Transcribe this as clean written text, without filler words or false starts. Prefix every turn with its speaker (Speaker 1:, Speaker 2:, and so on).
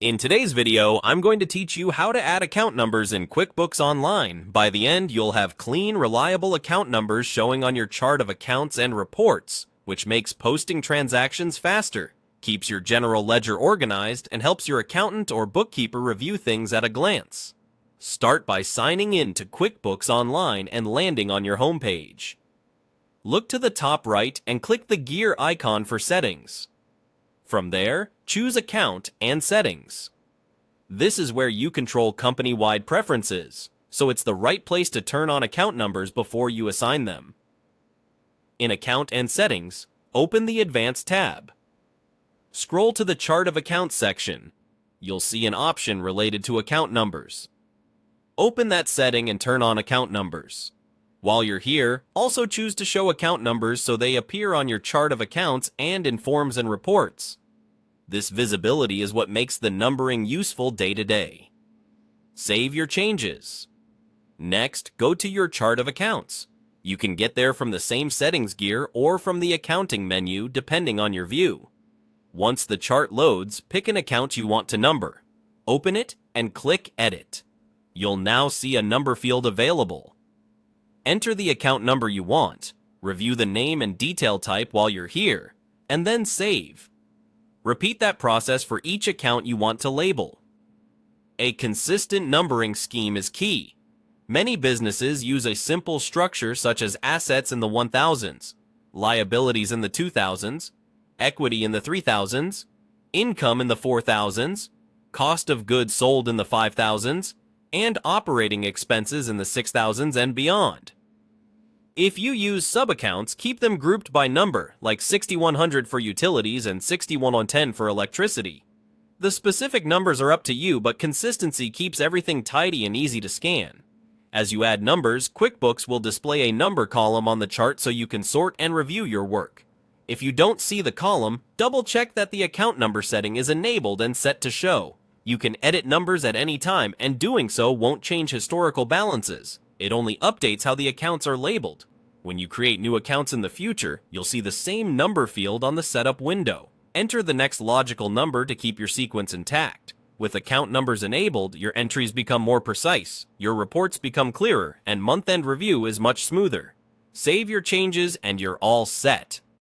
Speaker 1: In today's video, I'm going to teach you how to add account numbers in QuickBooks Online. By the end, you'll have clean, reliable account numbers showing on your chart of accounts and reports, which makes posting transactions faster, keeps your general ledger organized, and helps your accountant or bookkeeper review things at a glance. Start by signing in to QuickBooks Online and landing on your homepage. Look to the top right and click the gear icon for settings. From there, choose Account and Settings. This is where you control company-wide preferences, so it's the right place to turn on account numbers before you assign them. In Account and Settings, open the Advanced tab. Scroll to the Chart of Accounts section. You'll see an option related to account numbers. Open that setting and turn on account numbers. While you're here, also choose to show account numbers so they appear on your chart of accounts and in forms and reports. This visibility is what makes the numbering useful day to day. Save your changes. Next, go to your chart of accounts. You can get there from the same settings gear or from the accounting menu depending on your view. Once the chart loads, pick an account you want to number. Open it and click Edit. You'll now see a number field available. Enter the account number you want, review the name and detail type while you're here, and then save. Repeat that process for each account you want to label. A consistent numbering scheme is key. Many businesses use a simple structure such as assets in the 1000s, liabilities in the 2000s, equity in the 3000s, income in the 4000s, cost of goods sold in the 5000s, and operating expenses in the 6000s and beyond. If you use sub-accounts, keep them grouped by number, like 6100 for utilities and 6110 for electricity. The specific numbers are up to you, but consistency keeps everything tidy and easy to scan. As you add numbers, QuickBooks will display a number column on the chart so you can sort and review your work. If you don't see the column, double-check that the account number setting is enabled and set to show. You can edit numbers at any time, and doing so won't change historical balances. It only updates how the accounts are labeled. When you create new accounts in the future, you'll see the same number field on the setup window. Enter the next logical number to keep your sequence intact. With account numbers enabled, your entries become more precise, your reports become clearer, and month-end review is much smoother. Save your changes and you're all set.